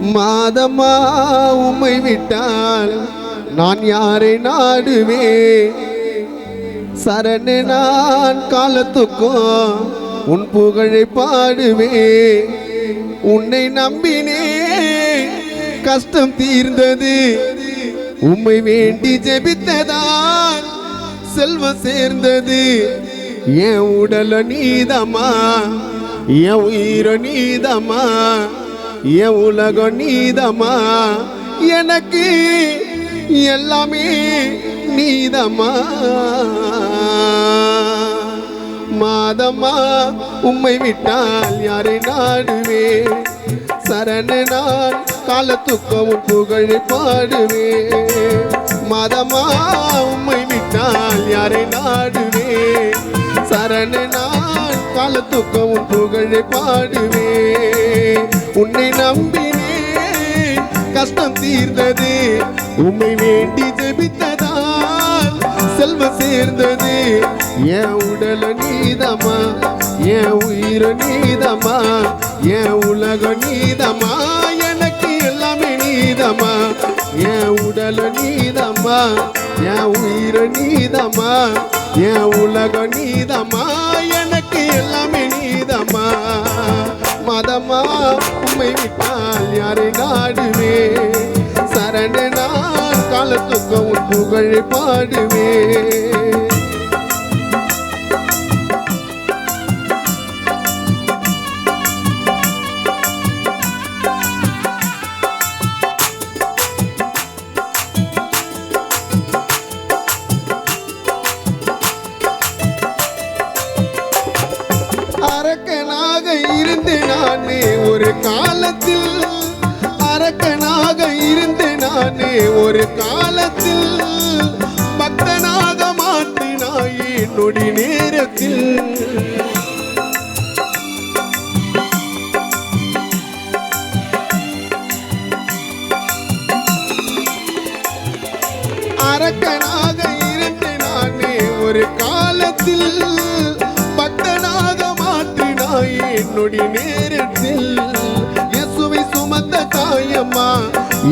மாதமா உம்மை விட்டால் நான் யாரை நாடுவேன்? சரணு நான் காலத்துக்கும் உன் புகழை பாடுவேன். உன்னை நம்பினே கஷ்டம் தீர்ந்தது, உம்மை வேண்டி ஜெபித்ததான் செல்வம் சேர்ந்தது. என் உடல நீதமா, என் உயிர நீதமா, என் உலகம் நீதமா, எனக்கு எல்லாமே நீதமா. மாதமா உம்மை விட்டால் யாரை நாடுவே? சரண நான் காலத்துக்கும் உன் புகழை பாடுவே. மாதமா உம்மை விட்டால் யாரை நாடுவே? சரண நான் காலத்துக்கும் உன் புகழை பாடுவே. உன்னை நம்பினே கஷ்டம் தீர்ந்தது, உம்மை வேண்டி ஜெபித்ததால் செல்வம் சேர்ந்தது. என் உடல நீதமா, என் உயிர நீதமா, என் உலக நீதமா, எனக்கு எல்லாமே நீதமா. என் உடல நீதமா, என் உயிர நீதமா, என் உலக நீதமா, எனக்கு எல்லாமே நீதமா. மதமா உம்மை விட்டால் யாரை நாடுவே? சரண நான் காலத்துக்கும் உன் புகழை பாடுவே. அரக்கனாக இருந்து நானே ஒரு காலத்தில், அரக்கனாக இருந்து நானே ஒரு காலத்தில், பக்தனாக மாற்றினாயே நொடி நேரத்தில். அரக்கனாக இருந்து நானே ஒரு காலத்தில், பக்தனாக மாற்றினாயே நொடி நேரத்தில். இயேசுவை சுமந்த தாயம்மா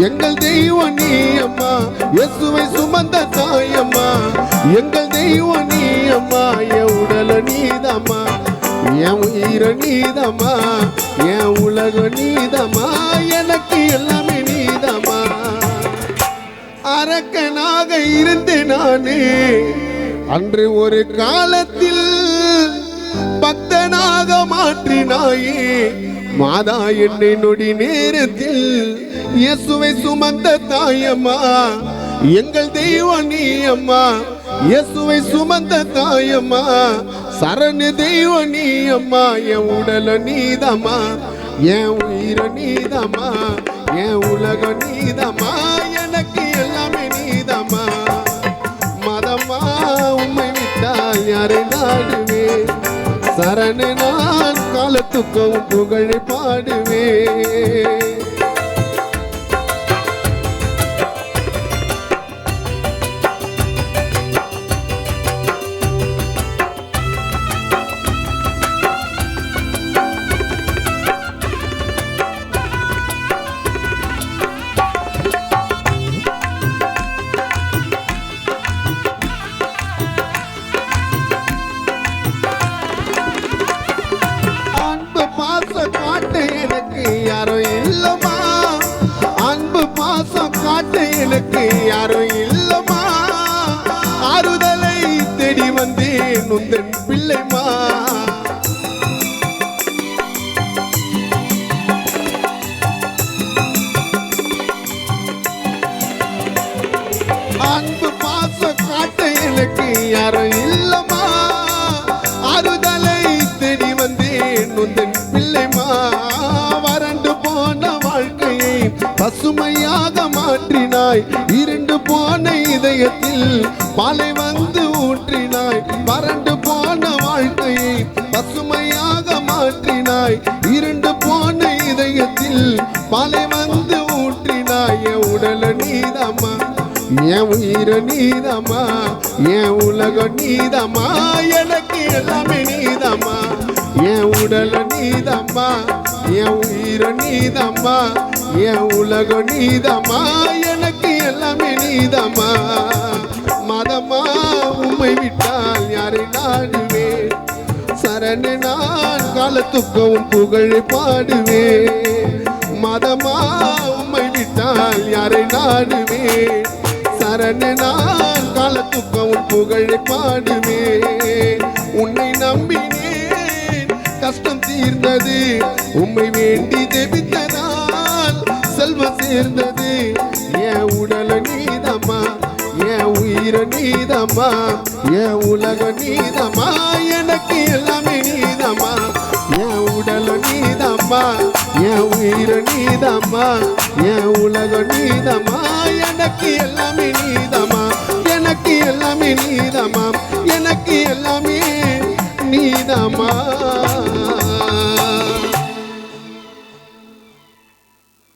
எங்கள் தெய்வம் நீ அம்மா. இயேசுவை சுமந்த தாயம்மா எங்கள் தெய்வம் நீ அம்மா. என் உடல நீதம்மா, என் உயிர நீதம்மா, என் உலக நீதம்மா, எனக்கு எல்லாமே நீதம்மா. அரக்கனாக இருந்தேன் நானே அன்று ஒரு காலத்தில், பக்தனாக மாற்றினாயே மாதா என்னை நொடி நேரத்தில். இயேசுவை சுமந்த தாயம்மா எங்கள் தெய்வம் நீ அம்மா. இயேசுவை சுமந்த தாயம்மா சரணு தெய்வம் நீ அம்மா. என் உடல நீதம்மா, என் உயிர நீதம்மா, என் உலக நீதம்மா, எனக்கு எல்லாமே நீதம்மா. மதமா உம்மை விட்டால் யாரை நாடுவே? சரண நான் காலத்துக்கும் புகழை பாடுவே. எனக்கு யாரும் இல்லமா, அன்பு பாசம் காட்ட எனக்கு யாரும் இல்லமா. ஆறுதலை தேடி வந்தேன் உந்தன் பிள்ளைமா. அன்பு பாசம் காட்ட எனக்கு யாரும் இல்லமா. ஆறுதலை தேடி வந்தேன் உந்தன் பிள்ளைமா. வறண்டு போன வாழ்க்கையை பசுமையாக மாற்றினாய், இருண்டு போன இதயத்தில் பாலை வந்து ஊற்றினாய். வறண்டு போன வாழ்க்கையை பசுமையாக மாற்றினாய், இருண்டு போன இதயத்தில் பாலை வந்து ஊற்றினாய். என் உடல நீதம்மா, என் உயிர நீதம்மா, என் உலக நீதம்மா, எனக்கு எல்லாமே நீதம்மா. என் உடல நீதம்மா, என் உயிர நீதம்மா, என் உலகம் நீதமா எனக்கு எல்லாமே நீதமா மதமா உம்மை விட்டால் யாரை நாடுவேன் சரணே நான் காலத்துக்கவும் புகழை பாடுவேன் மதமா உம்மை விட்டால் யாரை நாடுவேன் சரணே நான் காலத்துக்கவும் புகழை பாடுவேன் உன்னை நம்பினேன் கஷ்டம் தீர்ந்தது உம்மை வேண்டி ஜெபித்ததால் செல்வம் சேர்ந்தது என் உடல நீதமா என் உயிர நீதமா என் உலக நீதமா எனக்கு எல்லாமே நீதமா என் உடல நீதமா என் உயிர நீதமா என் உலக நீதமா எனக்கு எல்லாமே நீதமா எனக்கு எல்லாமே நீதமா எனக்கு எல்லாமே நீதமா